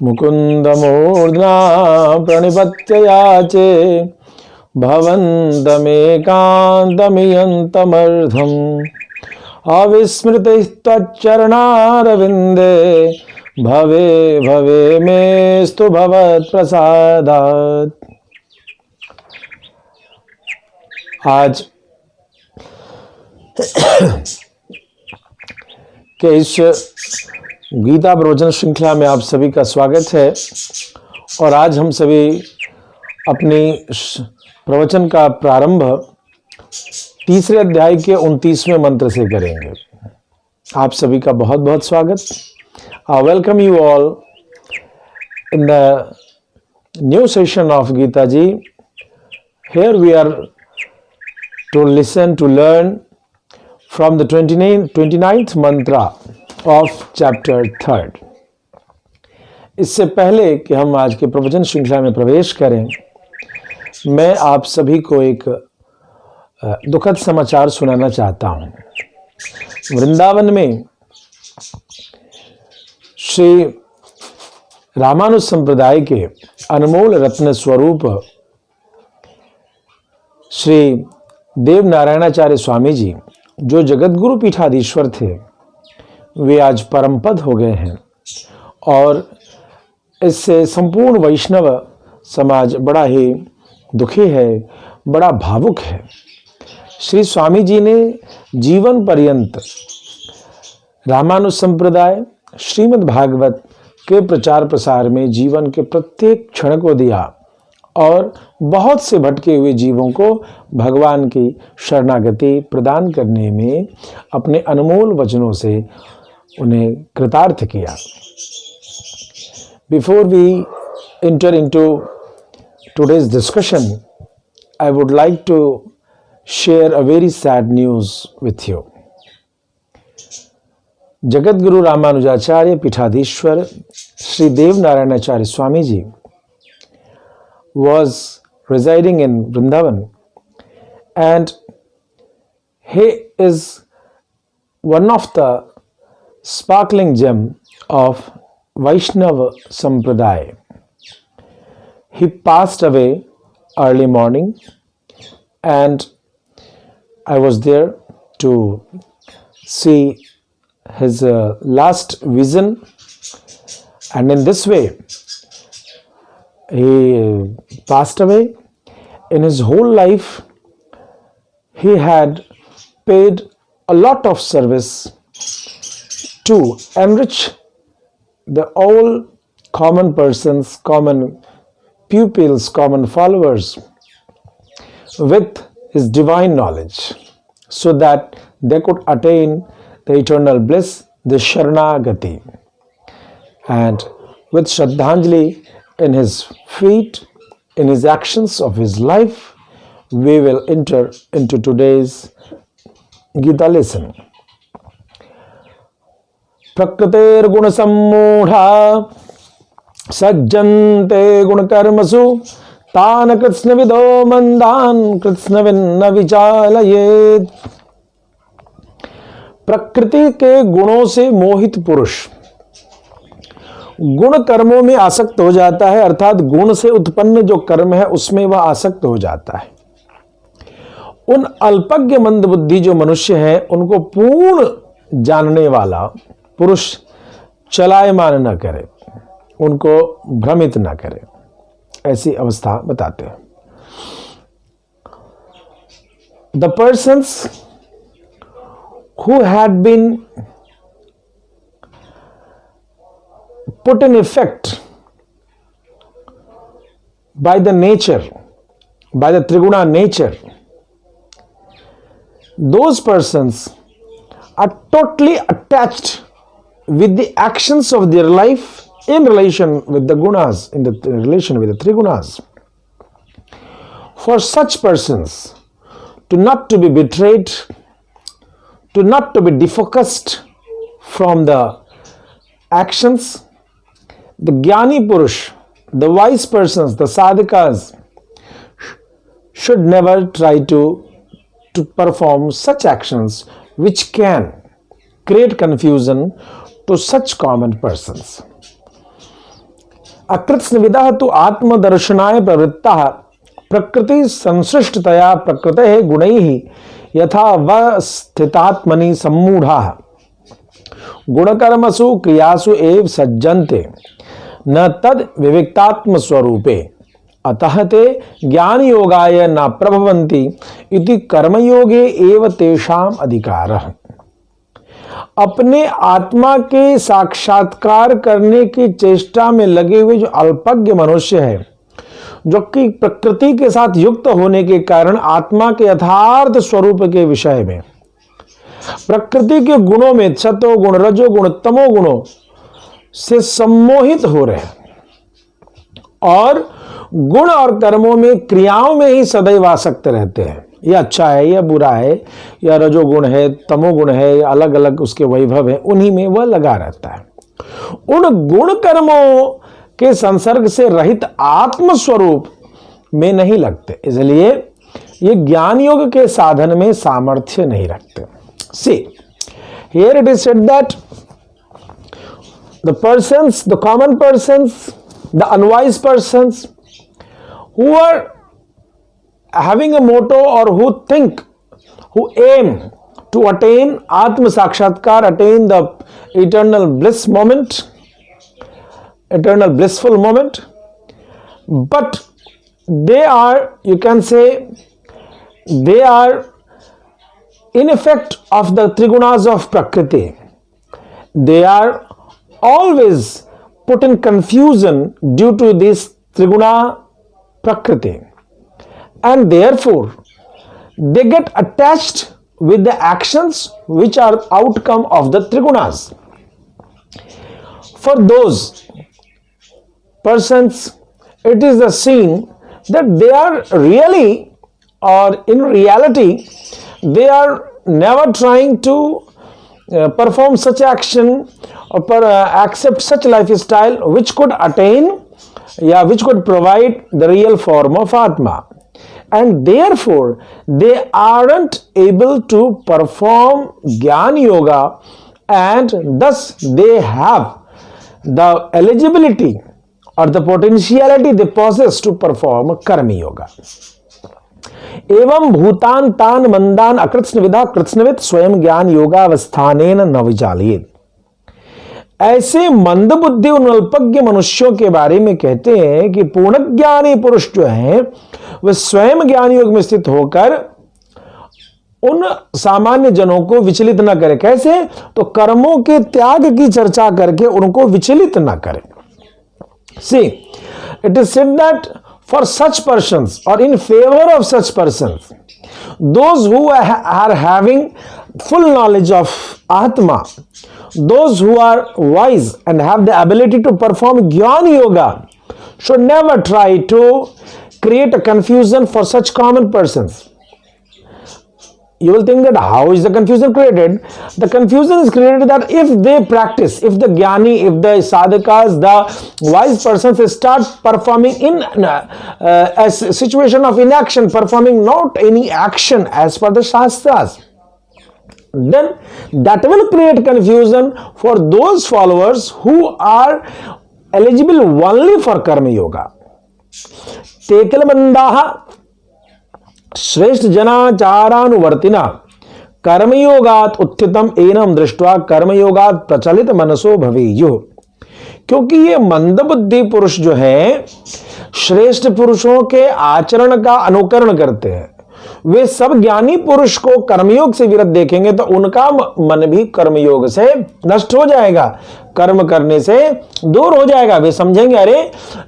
मुकुन्दमूर्ध्ना प्रणिपत्य याचे भवन्तमेकान्तमियन्तमर्धम् अविस्मृतिः त्वच्चरणारविन्दे भवे भवे मेस्तु भवत्प्रसादात्। आज के इस गीता प्रवचन श्रृंखला में आप सभी का स्वागत है और आज हम सभी अपनी प्रवचन का प्रारंभ तीसरे अध्याय के 29वें मंत्र से करेंगे। आप सभी का बहुत बहुत स्वागत। I welcome you all in the new session of Gita ji. Here we are to listen, to learn from the 29th mantra of chapter 3rd. इससे पहले कि हम आज के प्रवचन श्रृंखला में प्रवेश करें, मैं आप सभी को एक दुखद समाचार सुनाना चाहता हूं। वृंदावन में श्री रामानुज संप्रदाय के अनमोल रत्न स्वरूप श्री देव नारायणाचार्य स्वामी जी, जो जगतगुरु पीठाधीश्वर थे, वे आज परमपद हो गए हैं और इससे संपूर्ण वैष्णव समाज बड़ा ही दुखी है, बड़ा भावुक है। श्री स्वामी जी ने जीवन पर्यंत रामानुज संप्रदाय, श्रीमद् भागवत के प्रचार प्रसार में जीवन के प्रत्येक क्षण को दिया और बहुत से भटके हुए जीवों को भगवान की शरणागति प्रदान करने में अपने अनमोल वचनों से उन्हें कृतार्थ किया। Before we enter into today's discussion, I would like to share a very sad news with you. Jagat Guru Ramanujacharya पीठाधीश्वर श्री देव Narayanacharya Swami ji was residing in Vrindavan, and he is one of the sparkling gem of Vaishnava Sampradaya. He passed away early morning, and I was there to see his last vision, and in this way he passed away. In his whole life he had paid a lot of service to enrich the all common persons, common pupils, common followers with his divine knowledge, so that they could attain the eternal bliss, the Sharanagati. And with Shraddhanjali in his feet, in his actions of his life, we will enter into today's Gita lesson. Prakritir guna sammudha sajjante gunakarmasu tan kritsna vido mandan kritsna vinna vichalayet. प्रकृति के गुणों से मोहित पुरुष गुण कर्मों में आसक्त हो जाता है, अर्थात गुण से उत्पन्न जो कर्म है उसमें वह आसक्त हो जाता है। उन अल्पज्ञ मंदबुद्धि जो मनुष्य हैं, उनको पूर्ण जानने वाला पुरुष चलायमान न करे, उनको भ्रमित न करे, ऐसी अवस्था बताते हैं। The persons who had been put in effect by the nature, by the Triguna nature, those persons are totally attached with the actions of their life in relation with the gunas, in the relation with the Trigunas. For such persons to not to be betrayed, to not to be defocused from the actions, the Jnani Purush, the wise persons, the sadhakas, should never try to perform such actions which can create confusion to such common persons. अकृत्स्नविदः तु आत्मदर्शनाय प्रवृत्ताः प्रकृति संसृष्टतया प्रकृतेः गुणैः यथा वस्थितात्मनि सम्मूढ़ाः गुणकर्मसु क्रियासु एव सज्जन्ते न तद विविक्तात्म स्वरूपे अतः ते ज्ञान योगाय न प्रभवन्ति इति कर्मयोगे एव तेषाम अधिकारः। अपने आत्मा के साक्षात्कार करने की चेष्टा में लगे हुए जो अल्पज्ञ मनुष्य है, जो कि प्रकृति के साथ युक्त होने के कारण आत्मा के यथार्थ स्वरूप के विषय में, प्रकृति के गुणों में, सतो गुण, रजो गुण, तमो गुणों से सम्मोहित हो रहे हैं और गुण और कर्मों में, क्रियाओं में ही सदैव आसक्त रहते हैं। यह अच्छा है, यह बुरा है, या रजोगुण है, तमोगुण है, अलग अलग उसके वैभव है, उन्हीं में वह लगा रहता है। उन गुण कर्मों के संसर्ग से रहित आत्म स्वरूप में नहीं लगते, इसलिए ये ज्ञान योग के साधन में सामर्थ्य नहीं रखते। See, here it is said that the persons, the common persons, the unwise persons who are having a motto or who think, who aim to attain Atma Sakshatkar, attain the eternal bliss moment, eternal blissful moment, but they are, you can say, they are in effect of the trigunas of Prakriti. They are always put in confusion due to this triguna Prakriti, and therefore they get attached with the actions which are outcome of the trigunas. For those persons, it is the scene that they are really, or in reality, they are never trying to perform such action or accept such lifestyle which could attain, which could provide the real form of Atma, and therefore they aren't able to perform Jnana Yoga, and thus they have the eligibility or the potentiality they possess to perform Karma Yoga. एवं भूतान तान मंदान अकृत्स्नविदा कृत्स्नविद स्वयं ज्ञान योगावस्थानेन न विचालित। ऐसे मंद बुद्धि उन अल्पज्ञ मनुष्यों के बारे में कहते हैं कि पूर्ण ज्ञानी पुरुष जो है वह स्वयं ज्ञान योग में स्थित होकर उन सामान्य जनों को विचलित न करे। कैसे? तो कर्मों के त्याग की चर्चा करके उनको विचलित न करे। See, it is said that for such persons or in favor of such persons, those who are having full knowledge of Atma, those who are wise and have the ability to perform Jnana Yoga, should never try to create a confusion for such common persons. You will think that how is the confusion created? The confusion is created that if they practice, if the Jnani, if the sadhakas, the wise persons start performing in a situation of inaction, performing not any action as per the Shastras, then that will create confusion for those followers who are eligible only for Karma Yoga. Tekalmandaha श्रेष्ठ जनाचारानुवर्तिना कर्मयोगात उत्थितम annum दृष्ट्वा कर्मयोगात प्रचलित मनसो भवेयुः। क्योंकि ये मंदबुद्धि पुरुष जो है श्रेष्ठ पुरुषों के आचरण का अनुकरण करते हैं, वे सब ज्ञानी पुरुष को कर्मयोग से विरत देखेंगे तो उनका मन भी कर्मयोग से नष्ट हो जाएगा, कर्म करने से दूर हो जाएगा। वे समझेंगे अरे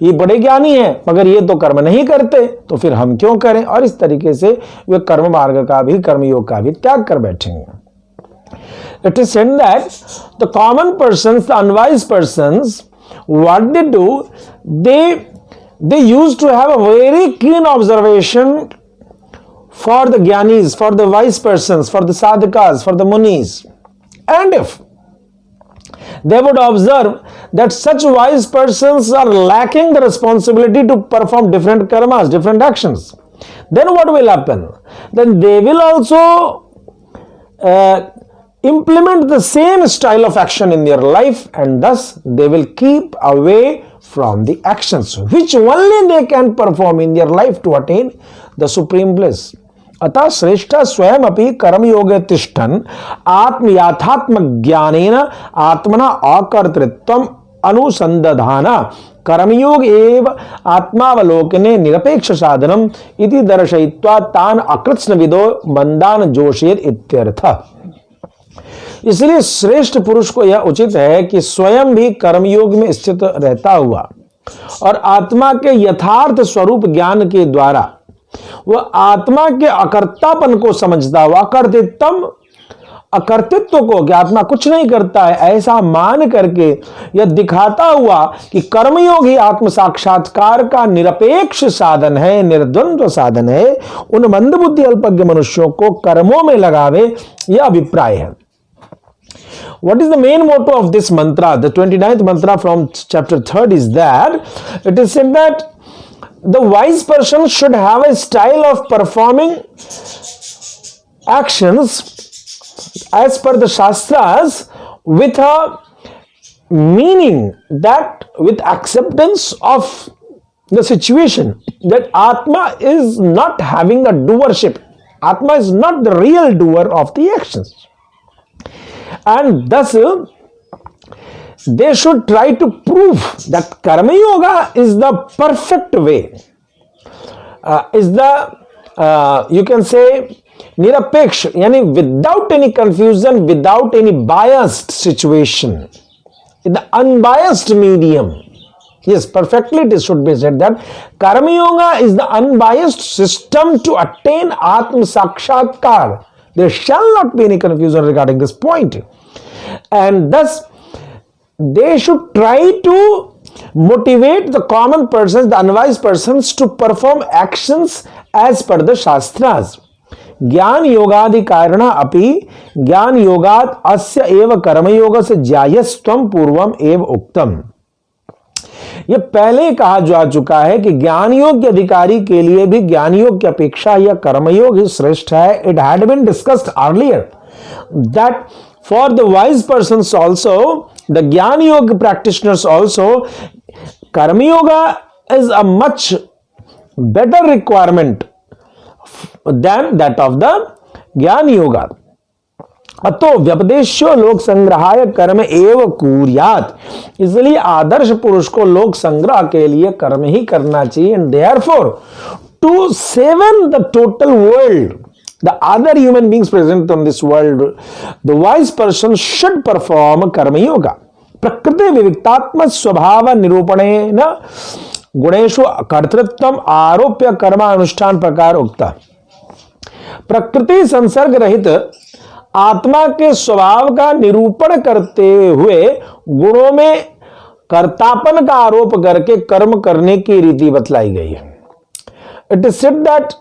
ये बड़े ज्ञानी हैं मगर ये तो कर्म नहीं करते, तो फिर हम क्यों करें, और इस तरीके से वे कर्म मार्ग का भी, कर्मयोग का भी त्याग कर बैठेंगे। It is said that the common persons, the unwise persons, what they do, they used to have a very keen observation for the jnanis, for the wise persons, for the sadhakas, for the munis. And if they would observe that such wise persons are lacking the responsibility to perform different karmas, different actions, then what will happen? Then they will also implement the same style of action in their life, and thus they will keep away from the actions which only they can perform in their life to attain the supreme bliss. अतः श्रेष्ठ स्वयं अपि कर्मयोगे तिष्ठन् आत्मयाथात्म ज्ञानेन आत्मना अकर्तृत्वम् अनुसंदधान कर्मयोग एव आत्मावलोकने निरपेक्ष साधनम इति दर्शयित्वा तान अकृत्स्नविदो मंदान जोशेत इत्यर्थः। इसलिए श्रेष्ठ पुरुष को यह उचित है कि स्वयं भी कर्मयोग में स्थित रहता हुआ और आत्मा के यथार्थ स्वरूप ज्ञान के द्वारा वह आत्मा के अकर्तापन को समझता हुआ अकर्तृत्व को कि आत्मा कुछ नहीं करता है ऐसा मान करके यह दिखाता हुआ कि कर्मयोग ही आत्म साक्षात्कार का निरपेक्ष साधन है, निर्द्वंद्व साधन है, उन मंदबुद्धि अल्पज्ञ मनुष्यों को कर्मों में लगावे, यह अभिप्राय है। What is the main motto of this mantra? The 29th mantra from chapter 3 is that it is said that the wise person should have a style of performing actions as per the Shastras with a meaning, that with acceptance of the situation, that Atma is not having a doership. Atma is not the real doer of the actions. And thus, they should try to prove that Karma Yoga is the perfect way, you can say, Nirapeksh, yani without any confusion, without any biased situation, in the unbiased medium. Yes, perfectly it should be said that Karma Yoga is the unbiased system to attain Atma Sakshatkar. There shall not be any confusion regarding this point. And thus, they should try to motivate the common persons, the unwise persons, to perform actions as per the Shastras. ज्ञान योगादि कारण अपि ज्ञान योगात् अस्य एव कर्मयोग से ज्यायस्त्वं पूर्वम एव उक्तम। यह पहले कहा जा चुका है कि ज्ञान योग के अधिकारी के लिए भी ज्ञान योग की अपेक्षा यह कर्मयोग ही श्रेष्ठ है। It had been discussed earlier that for the wise persons also, the gyan yoga practitioners also, karma yoga is a much better requirement than that of the ज्ञान योगा। अतो व्यपदेश्यो लोक संग्रहाय कर्म एव कुर्यात्, इसलिए आदर्श पुरुष को लोक संग्रह के लिए कर्म ही करना चाहिए। And therefore to seven the total world, the other human beings present on this world, the wise person should perform karma yoga. प्रकृति विविक्तात्म स्वभाव निरूपणेन गुणेषु कर्तृत्वम आरोप्य कर्मानुष्ठान प्रकार उक्ता। प्रकृति संसर्ग रहित आत्मा के स्वभाव का निरूपण करते हुए गुणों में कर्तापन का आरोप करके कर्म करने की रीति बतलाई गई है। इट इज सेड दैट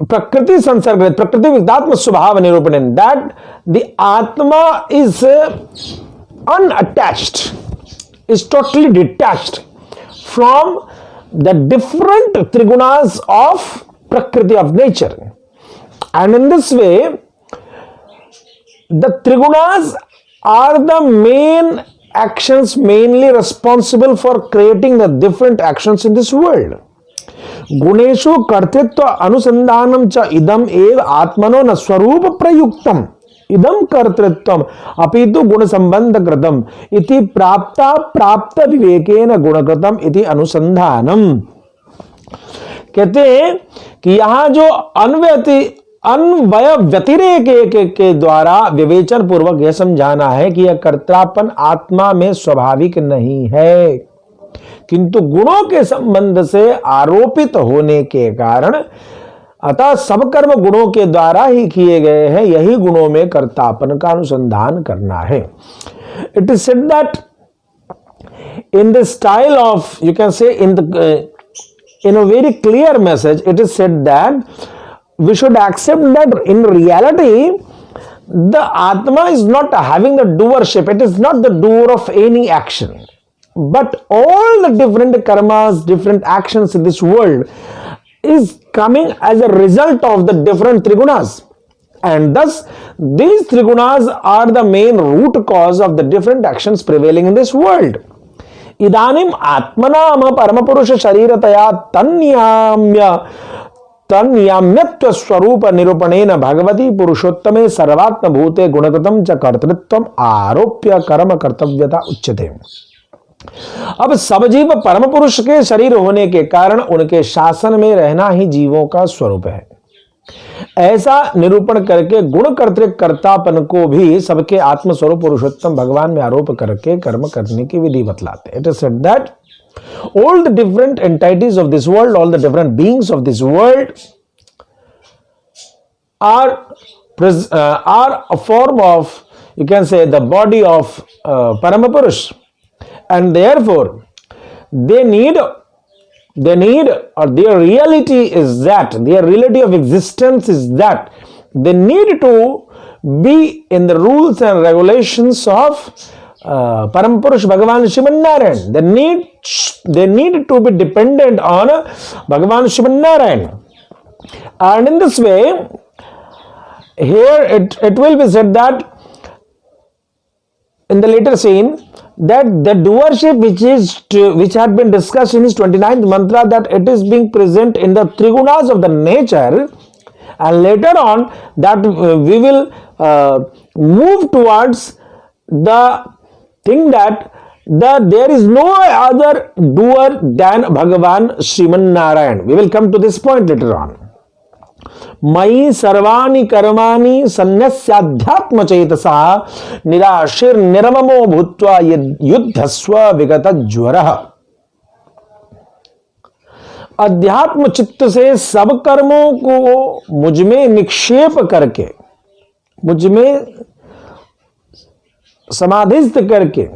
प्रकृति संसर्ग, प्रकृति विदात्म स्वभाव निरूपण, that the atma is unattached, is totally detached from the different trigunas of prakriti of nature. And in this way the trigunas are the main actions mainly responsible for creating the different actions in this world. गुणेषु कर्तृत्व अनुसंधानम च इदम एव आत्मनो न स्वरूप प्रयुक्तम इदम कर्तृत्वम अपितु गुण संबंध कृतम इति प्राप्त विवेकेन गुणकृतम इति अनुसंधानम। कहते हैं कि यहां जो अन्वय व्यतिरेक के द्वारा विवेचन पूर्वक यह समझाना है कि यह कर्तापन आत्मा में स्वाभाविक नहीं है, किंतु गुणों के संबंध से आरोपित होने के कारण, अतः सब कर्म गुणों के द्वारा ही किए गए हैं, यही गुणों में कर्तापन का अनुसंधान करना है। It is said that in the style of, you can say in a very clear message, it is said that we should accept that in reality the Atma is not having the doership, it is not the doer of any action, but all the different karmas, different actions in this world is coming as a result of the different trigunas, And thus these three gunas are the main root cause of the different actions prevailing in this world. इदानीम आत्मनाम परमपुरुष शरीरतया तन्याम्यत्व स्वरूप निरूपणेन भगवती पुरुषोत्तमे सर्वात्म भूते गुणकृतम च कर्तृत्वम आरोप्य कर्म कर्तव्यता उच्यते। अब सब जीव परम पुरुष के शरीर होने के कारण उनके शासन में रहना ही जीवों का स्वरूप है, ऐसा निरूपण करके गुण कर्तृक कर्तापन को भी सबके आत्मस्वरूप पुरुषोत्तम भगवान में आरोप करके कर्म करने की विधि बतलाते हैं। It is said that all the different entities of this world, all the different beings of this world are a form of, you can say, the body of Paramapurush, and therefore they need, or their reality is that, their reality of existence is that they need to be in the rules and regulations of Paramapurush Bhagavan Sriman Narayan. They need to be dependent on Bhagavan Sriman Narayan. And in this way, here it will be said that in the later scene that the doership which had been discussed in his 29th mantra, that it is being present in the trigunas of the nature, and later on that we will move towards the thing that there is no other doer than Bhagavan Sriman Narayan. We will come to this point later on. मयि सर्वाणि कर्माणि सन्न्यस्याध्यात्म चेतसा निराशिर निर्ममो भूत्वा युद्धस्व विगत ज्वरः। अध्यात्म चित्त से सब कर्मों को मुझ में निक्षेप करके, मुझ में समाधिस्थ करके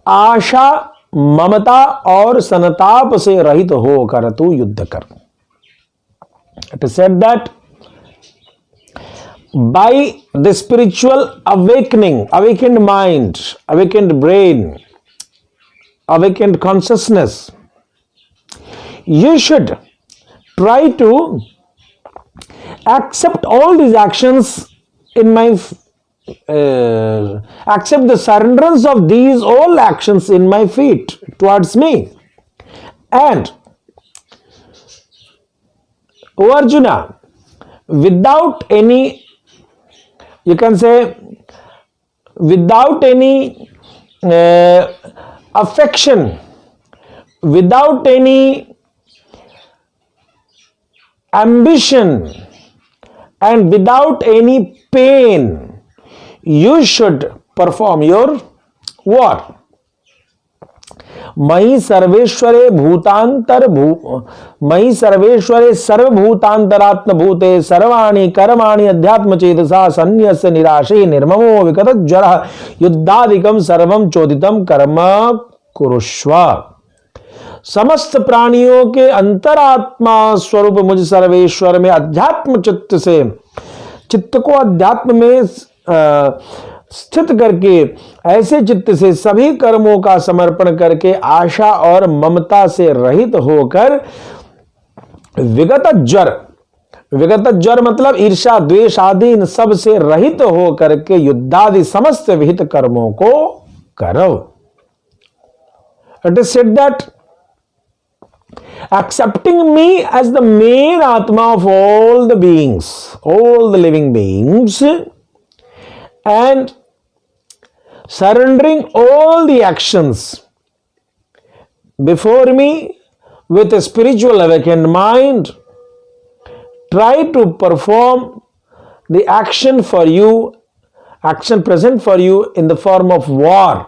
आशा ममता और संताप से रहित होकर तू युद्ध कर। It is said that by the spiritual awakening, awakened mind, awakened brain, awakened consciousness, you should try to accept all these actions in my accept the surrenderance of these all actions in my feet towards me. And O Arjuna, without any, you can say, without any affection, without any ambition, and without any pain, you should perform your war. मयि सर्वेश्वरे सर्वभूतांतरात्म भूते सर्वाणि कर्माणि अध्यात्म चेतसा सन्न्यस्य निराशे निर्ममो विगत ज्वरः युद्धादिकं सर्वं चोदितं कर्म कुरुष्व। समस्त प्राणियों के अंतरात्मा स्वरूप मुझ सर्वेश्वर में अध्यात्म चित्त से, चित्त को अध्यात्म में स्थित करके, ऐसे चित्त से सभी कर्मों का समर्पण करके आशा और ममता से रहित होकर विगत ज्वर मतलब ईर्ष्या द्वेष आदि इन सब से रहित हो करके युद्धादि समस्त विहित कर्मों को करो। It is said that accepting me as the main atma of all the beings, all the living beings, and surrendering all the actions before me with a spiritual awakened mind, try to perform the action for you, action present for you in the form of war,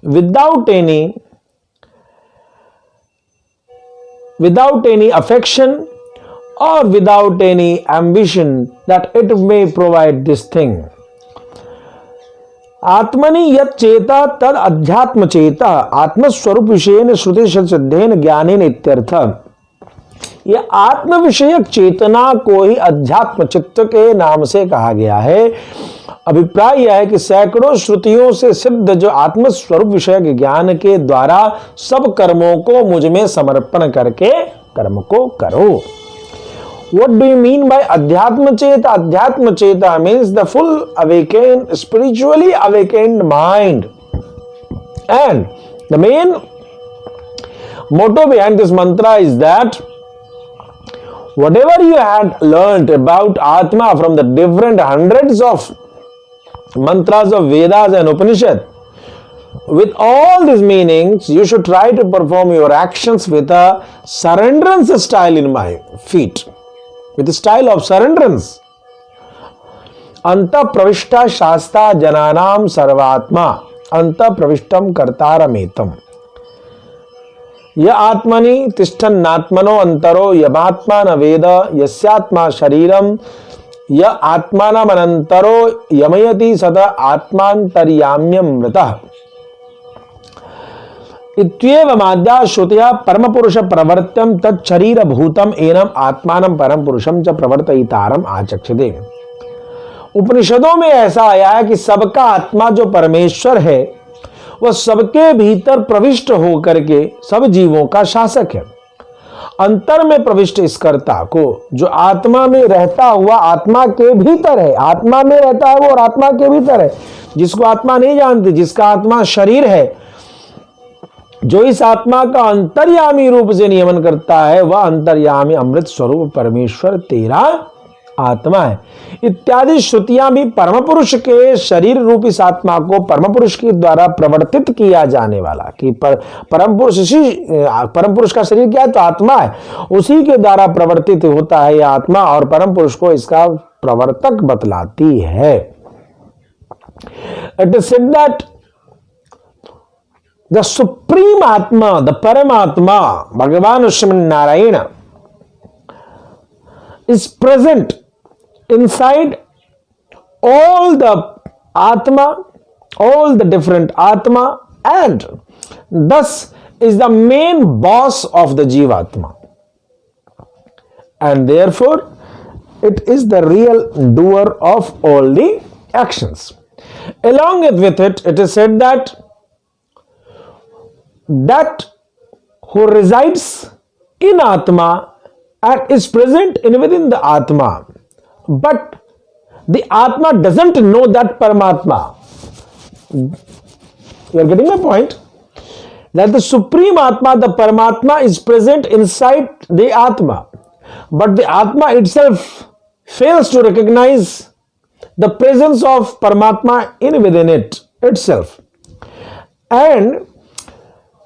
without any affection or without any ambition that it may provide this thing. आत्मनि यत् चेता तद अध्यात्म चेता आत्मस्वरूप विषयेन श्रुति सिद्धेन ज्ञानेन इत्यर्थ। यह आत्म विषयक चेतना को ही अध्यात्म चित्त के नाम से कहा गया है। अभिप्राय यह है कि सैकड़ों श्रुतियों से सिद्ध जो आत्मस्वरूप विषयक ज्ञान के द्वारा सब कर्मों को मुझ में समर्पण करके कर्म को करो। What do you mean by Adhyatma Cheta? Adhyatma Cheta means the full awakened, spiritually awakened mind. And the main motto behind this mantra is that whatever you had learned about Atma from the different hundreds of mantras of Vedas and Upanishad, with all these meanings, you should try to perform your actions with a surrenderance style in my feet. With the style of surrenderance. Anta pravishta shasta jananam sarvatma anta pravishtam kartarametam. Ya atmani tishtannatmano antaro yamatma na veda yasyatma shariram ya atmanam anantaro yamayati sada atmantaryamyam mritah. इत्येव माद्या श्रुतया परम पुरुष प्रवर्त्यम तत् शरीर भूतम annum आत्मानं परम पुरुषम च प्रवर्तयितारम आचक्षते. उपनिषदों में ऐसा आया है कि सबका आत्मा जो परमेश्वर है वह सबके भीतर प्रविष्ट होकर के सब जीवों का शासक है. अंतर में प्रविष्ट इस कर्ता को जो आत्मा में रहता हुआ आत्मा के भीतर है, आत्मा में रहता है वो और आत्मा के भीतर है, जिसको आत्मा नहीं जानती, जिसका आत्मा शरीर है, जो इस आत्मा का अंतर्यामी रूप से नियमन करता है वह अंतर्यामी अमृत स्वरूप परमेश्वर तेरा आत्मा है. इत्यादि श्रुतियां भी परम पुरुष के शरीर रूप इस आत्मा को परम पुरुष के द्वारा प्रवर्तित किया जाने वाला कि परम पुरुष का शरीर क्या है तो आत्मा है, उसी के द्वारा प्रवर्तित होता है यह आत्मा और परम पुरुष को इसका प्रवर्तक बतलाती है. It is said that the supreme Atma, the Paramatma, Bhagavan Sriman Narayana, is present inside all the Atma, all the different Atma, and thus is the main boss of the Jivatma. And therefore, it is the real doer of all the actions. Along with it, it is said that who resides in Atma and is present within the Atma, but the Atma doesn't know that Paramatma. You are getting my point? That the Supreme Atma, the Paramatma, is present inside the Atma, but the Atma itself fails to recognize the presence of Paramatma within it itself. And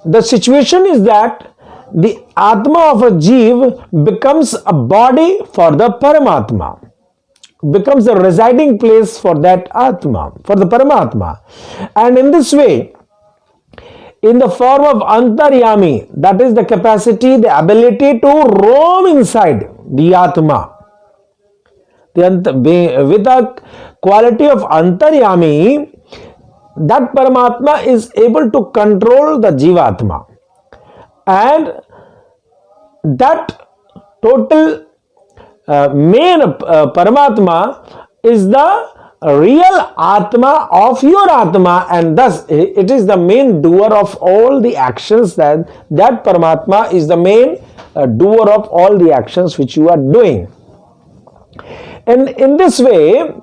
the situation is that the Atma of a Jeev becomes a body for the Paramatma, becomes a residing place for that Atma, for the Paramatma. And in this way, in the form of Antaryami, that is the capacity, the ability to roam inside the Atma, with the quality of Antaryami, that Paramatma is able to control the Jivatma, and that total main Paramatma is the real Atma of your Atma, and thus it is the main doer of all the actions. That Paramatma is the main doer of all the actions which you are doing. And in this way,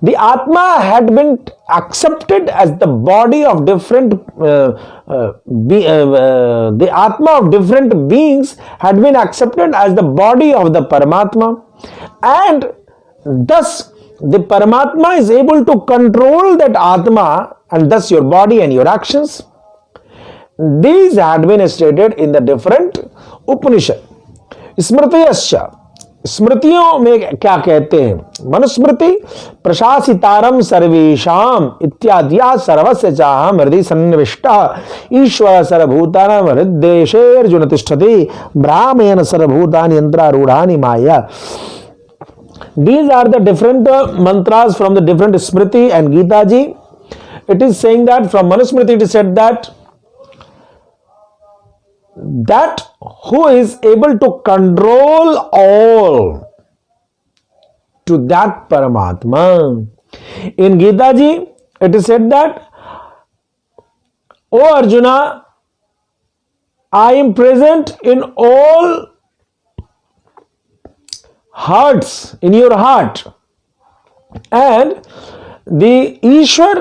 the Atma had been accepted as the body of different the Atma of different beings had been accepted as the body of the Paramatma, and thus the Paramatma is able to control that Atma and thus your body and your actions. These had been stated in the different Upanishad. Smritiyasya, स्मृतियों में क्या कहते हैं? मनुस्मृति प्रशासितारम सर्वेशाम इत्याद्या सर्वस्य चाहम हृदय सन्निविष्टः ईश्वर सर्वभूतानां हृद्देशेर्जुन तिष्ठति ब्राह्मेण सर्वभूतानि यंत्रारूढ़ानि माया. These are the different mantras from the different Smriti and Gita ji. It is saying that from Manusmriti it is said that who is able to control all, to that Paramatma. In Gita ji, it is said that, O Arjuna, I am present in all hearts, in your heart, and the Ishwar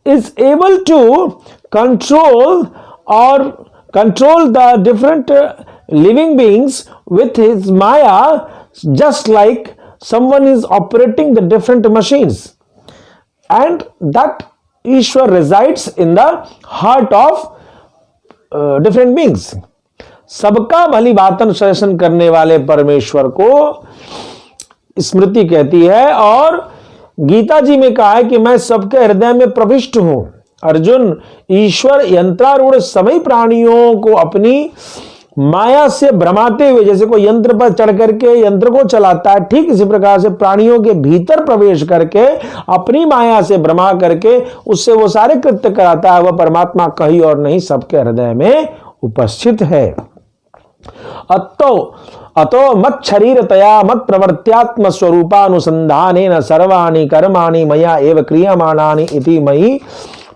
is able to control the different living beings with his Maya, just like someone is operating the different machines, and that Ishwar resides in the heart of different beings. सबका भली बातन शासन करने वाले परमेश्वर को स्मृति कहती है, और गीता जी में कहा है कि मैं सबके हृदय में प्रविष्ट हूं। अर्जुन, ईश्वर यंत्रारूढ़ सभी प्राणियों को अपनी माया से भ्रमाते हुए, जैसे कोई यंत्र पर चढ़ करके यंत्र को चलाता है, ठीक इसी प्रकार से प्राणियों के भीतर प्रवेश करके अपनी माया से भ्रमा करके उससे वो सारे कृत्य कराता है। वह परमात्मा कहीं और नहीं, सबके हृदय में उपस्थित है। अतो मत शरीरतया मत प्रवर्त्यात्म स्वरूपानुसंधानेन सर्वाणि कर्माणि मया एव क्रियमाणानि इति मयि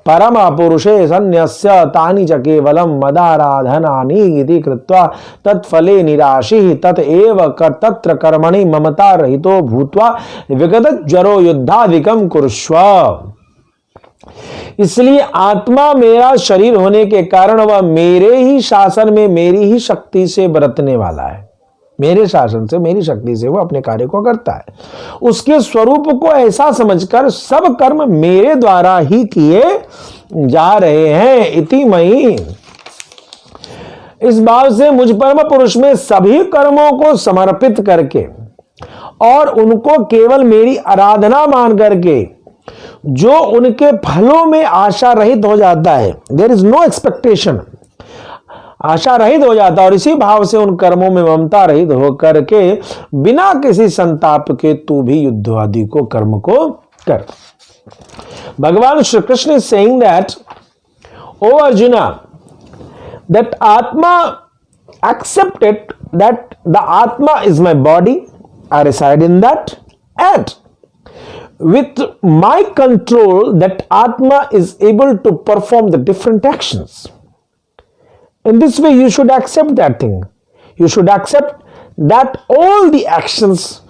परम पुरुषे सन्न्यस्य तानि च केवलम मदाराधनानि इति कृत्वा तत्फले निराशिः तत एव तत्र कर्मणि ममता रहितो भूत्वा विगत ज्वरो युद्धादिकं कुरुष्व। इसलिए आत्मा मेरा शरीर होने के कारण वह मेरे ही शासन में मेरी ही शक्ति से बरतने वाला है। मेरे शासन से, मेरी शक्ति से वो अपने कार्य को करता है। उसके स्वरूप को ऐसा समझकर सब कर्म मेरे द्वारा ही किए जा रहे हैं। इति मयि, इस भाव से मुझ परम पुरुष में सभी कर्मों को समर्पित करके और उनको केवल मेरी आराधना मान करके जो उनके फलों में आशा रहित हो जाता है, देयर इज नो एक्सपेक्टेशन, आशा रहित हो जाता है, और इसी भाव से उन कर्मों में ममता रहित होकर के बिना किसी संताप के तू भी युद्ध आदि को कर्म को कर। भगवान Shri Krishna is saying that, O Arjuna, that atma accept it that the Atma is my body, I reside in that, and with my control that Atma is able to perform the different actions. In this way you should accept that thing. You should accept that all the actions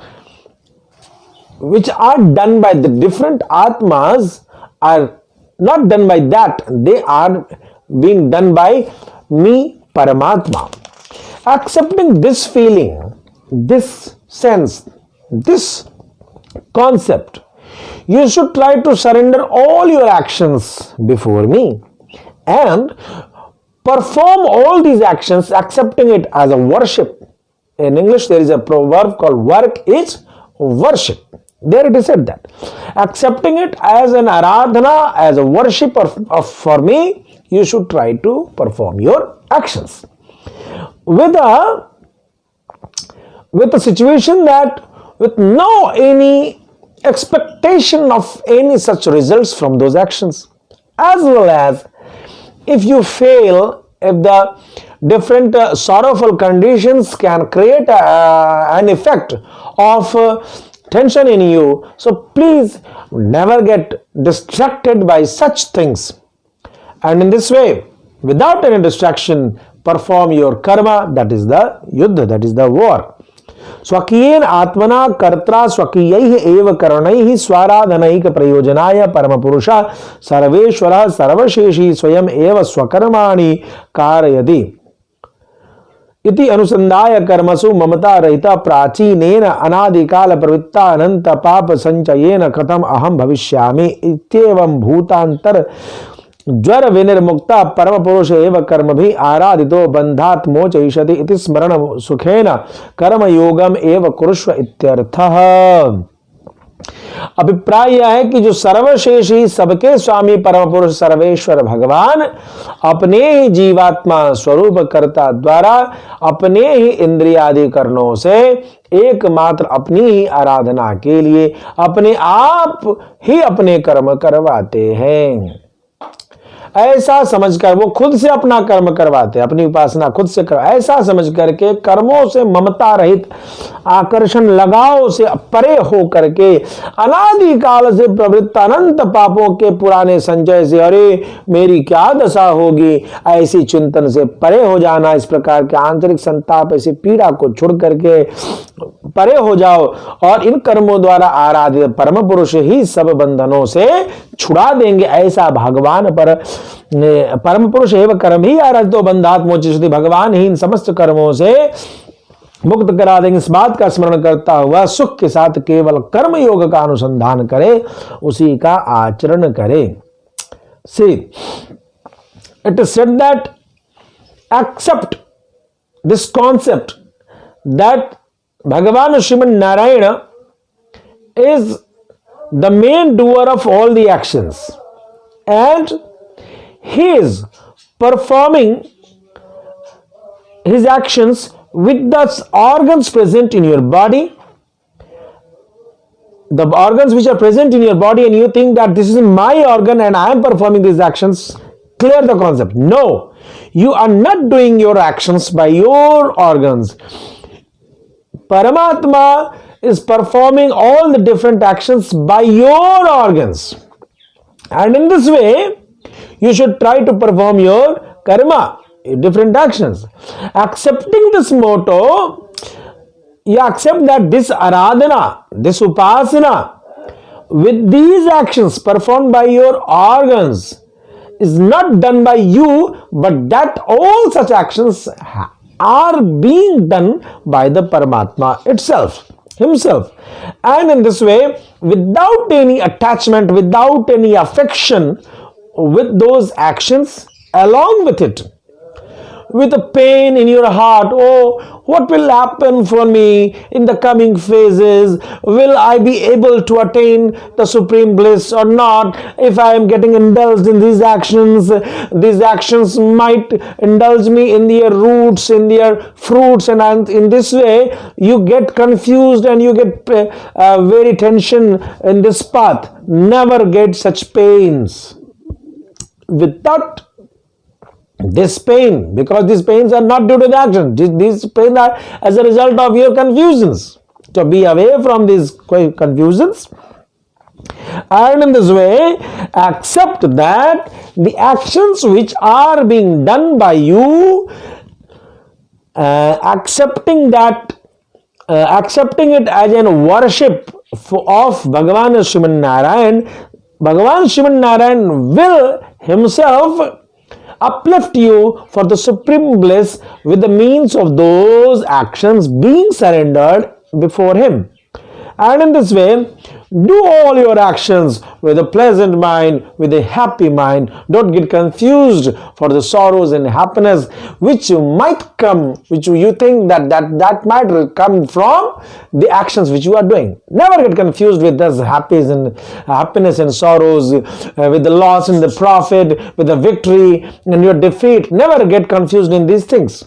which are done by the different Atmas are not done by that, they are being done by me, Paramatma. Accepting this feeling, this sense, this concept, you should try to surrender all your actions before me and perform all these actions, accepting it as a worship. In English there is a proverb called work is worship. There it is said that. Accepting it as an aradhana, as a worship for me, you should try to perform your actions. With a situation that with no any expectation of any such results from those actions, as well as if you fail, if the different sorrowful conditions can create an effect of tension in you, so please never get distracted by such things, and in this way, without any distraction, perform your karma, that is the yuddha, that is the war. स्वकीयेन आत्मना कर्त्रा स्वकीयैः एव करणैः स्वाराधनैक प्रयोजनाय परमपुरुषः सर्वेश्वरः सर्वशेषी स्वयं एव स्वकर्माणि कारयति इति अनुसंधाय कर्मसु ममता रहिता प्राचीनेन अनादिकाल प्रवृत्ता अनंत पाप संचयेन कथम अहम भविष्यामि इत्येवं भूतांतर ज्वर विनिर्मुक्ता परम पुरुष एवं कर्म भी आराधितो बंधात मोचयिष्यति इति स्मरण सुखेन कर्म योगम एवं कुरुष्व इत्यर्थः। अभिप्राय यह है कि जो सर्वशेषी सबके स्वामी परम पुरुष सर्वेश्वर भगवान अपने ही जीवात्मा स्वरूप कर्ता द्वारा अपने ही इंद्रियादि कर्णों से एकमात्र अपनी ही आराधना के लिए अपने आप ही अपने कर्म करवाते हैं। ऐसा समझकर वो खुद से अपना कर्म करवाते, अपनी उपासना खुद से कर, ऐसा समझ करके कर्मों से ममता रहित, आकर्षण लगाव से परे हो करके अनादि काल से प्रवृत्त अनंत पापों के पुराने संचय से अरे मेरी क्या दशा होगी, ऐसी चिंतन से परे हो जाना। इस प्रकार के आंतरिक संताप, ऐसी पीड़ा को छोड़ करके परे हो जाओ और इन कर्मों द्वारा आराधित परम पुरुष ही सब बंधनों से छुड़ा देंगे। ऐसा भगवान पर परम पुरुष एवं कर्म ही आराधितो बंधात मोचयति, भगवान ही इन समस्त कर्मों से मुक्त करा देंगे। इस बात का स्मरण करता हुआ सुख के साथ केवल कर्म योग का अनुसंधान करे, उसी का आचरण करे। See, it is said that accept this concept that Bhagavan Sriman Narayana is the main doer of all the actions and he is performing his actions with the organs present in your body, the organs which are present in your body, and you think that this is my organ and I am performing these actions. Clear the concept. No, you are not doing your actions by your organs. Paramatma is performing all the different actions by your organs, and in this way you should try to perform your karma, different actions. Accepting this motto, you accept that this aradhana, this upasana with these actions performed by your organs is not done by you, but that all such actions are being done by the Paramatma itself, himself. And in this way, without any attachment, without any affection with those actions, along with it, with a pain in your heart, oh, what will happen for me in the coming phases? Will I be able to attain the supreme bliss or not? If I am getting indulged in these actions might indulge me in their roots, in their fruits, and in this way you get confused and you get very tension in this path. Never get such pains. Without this pain, because these pains are not due to the action, these pains are as a result of your confusions. So be away from these confusions, and in this way accept that the actions which are being done by you, accepting it as a worship of Bhagavan Sriman Narayan, Bhagavan Sriman Narayan will himself uplift you for the supreme bliss with the means of those actions being surrendered before him. And in this way, do all your actions with a pleasant mind, with a happy mind. Don't get confused for the sorrows and happiness which might come, which you think that might come from the actions which you are doing. Never get confused with this happiness and sorrows, with the loss and the profit, with the victory and your defeat. Never get confused in these things.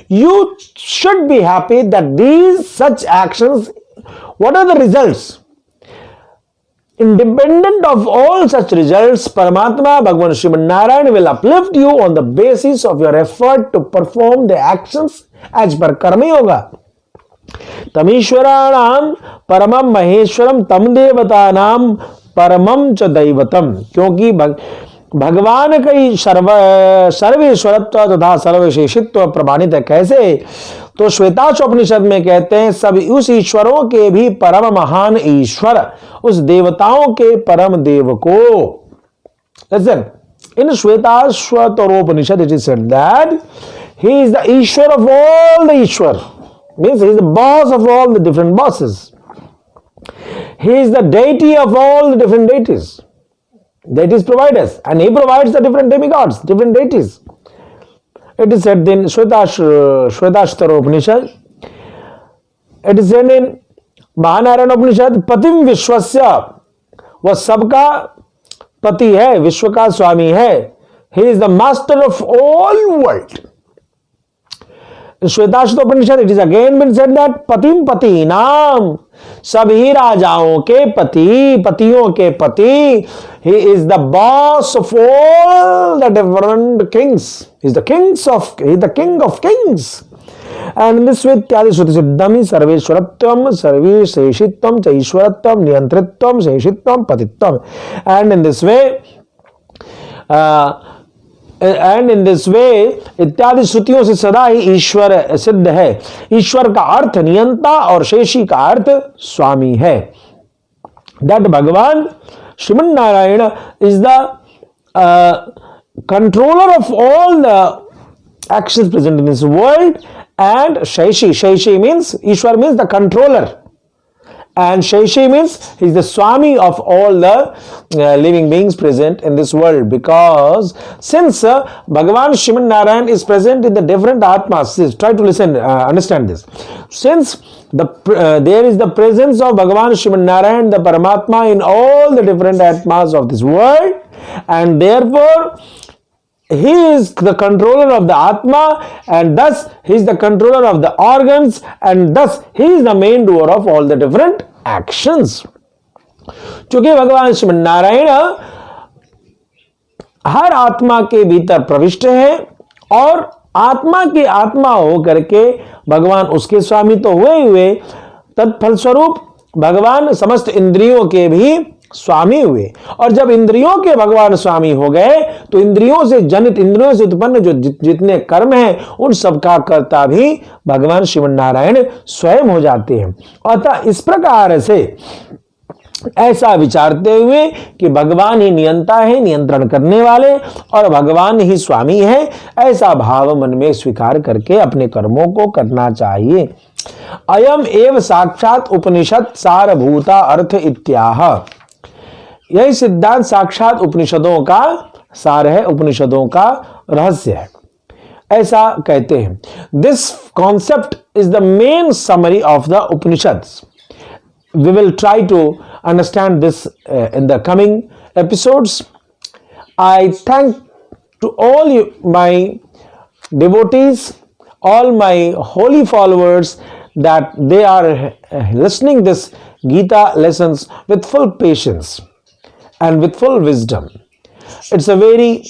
You should be happy that these such actions, what are the results? Independent of all such results, Paramatma, Bhagavan Sriman Narayan will uplift you on the basis of your effort to perform the actions as per Karma Yoga. Tamishwaranam Paramam Maheshwaram Tam Devatanam Paramam Cha Daivatam. क्योंकि भगवान का ही सर्वेश्वरत्व तथा सर्वशेषित्व प्रमाणित है। कैसे? तो श्वेताचोपनिषद में कहते हैं सब उस ईश्वरों के भी परम महान ईश्वर, उस देवताओं के परम देव को। Listen, in Shvetashvatoropanishad it is said that he is the Ishwar of all the Ishwar, means he is the boss of all the different bosses. He is the deity of all the different deities. Deities provide us, and he provides the different demigods, different deities. It is said in Shvetashvatara Upanishad. It is said in Mahanarayana Upanishad, Patim Vishwasya, वह सबका पति है, विश्व का स्वामी है. He is the master of all world. Shvetashvatopanishad it is again been said that पतिम पति नाम, सभी राजाओं के पति, पतियों के पति, he is the boss of all the different kings, he is the king of kings. And in this way, इत्यादि श्रुति सिद्धम सर्वेश्वरत्वम सर्वशेषित्वम च ईश्वरत्वम नियंत्रित्वम शेषित्वम पतित्वम. And in this way, इत्यादि श्रुतियों से सदा ही ईश्वर सिद्ध है. ईश्वर का अर्थ नियंता और शेषी का अर्थ स्वामी है. That भगवान Shriman Narayan is the controller of all the actions present in this world. And Shaishi means, Ishwar means the controller. And Shaishi means he is the Swami of all the living beings present in this world. Because since Bhagavan Shriman Narayan is present in the different Atmas, try to listen, understand this. Since there is the presence of Bhagavan Shriman Narayan, the Paramatma, in all the different Atmas of this world, and therefore he is the controller of the Atma, and thus he is the controller of the organs, and thus he is the main doer of all the different actions. चूंकि भगवान श्रीमन नारायण हर आत्मा के भीतर प्रविष्ट है और आत्मा के आत्मा होकर के भगवान उसके स्वामी तो हुए, तत्फलस्वरूप भगवान समस्त इंद्रियों के भी स्वामी हुए. और जब इंद्रियों के भगवान स्वामी हो गए तो इंद्रियों से जनित, इंद्रियों से उत्पन्न जो जितने कर्म हैं उन सबका कर्ता भी भगवान श्रीमन नारायण स्वयं हो जाते हैं. अतः इस प्रकार से ऐसा विचारते हुए कि भगवान ही नियंता है, नियंत्रण करने वाले, और भगवान ही स्वामी है, ऐसा भाव मन में स्वीकार करके अपने कर्मों को करना चाहिए. अयम एव साक्षात उपनिषद सारभूता अर्थ इत्याह. यही सिद्धांत साक्षात उपनिषदों का सार है, उपनिषदों का रहस्य है, ऐसा कहते हैं. This concept is the main summary of the Upanishads. We will try to understand this in the coming episodes. I thank to all my devotees, all my holy followers, that they are listening this Gita lessons with full patience and with full wisdom. It's a very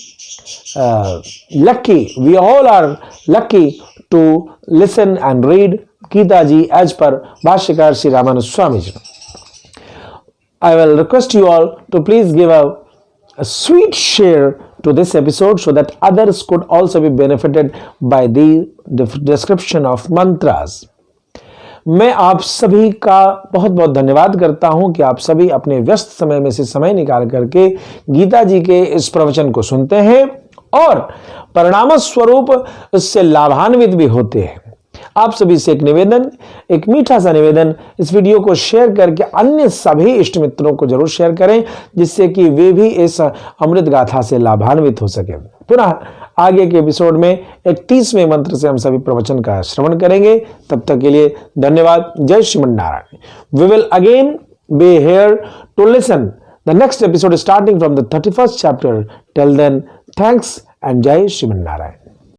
lucky, we all are lucky to listen and read Gita ji as per Bhashyakar Sri Ramanand Swami ji. I will request you all to please give a sweet share to this episode so that others could also be benefited by the description of mantras. मैं आप सभी का बहुत बहुत धन्यवाद करता हूं कि आप सभी अपने व्यस्त समय में से समय निकाल करके गीता जी के इस प्रवचन को सुनते हैं और परिणाम स्वरूप उससे लाभान्वित भी होते हैं. आप सभी से एक निवेदन, एक मीठा सा निवेदन, इस वीडियो को शेयर करके अन्य सभी इष्ट मित्रों को जरूर शेयर करें, जिससे कि वे भी इस अमृत गाथा से लाभान्वित हो सके. पुनः आगे के एपिसोड में 31वें मंत्र से हम सभी प्रवचन का श्रवण करेंगे. तब तक के लिए धन्यवाद. जय Shriman Narayan. We will again be here to listen the next episode starting from the 31st chapter. Till then, thanks and जय श्रीमन नारायण.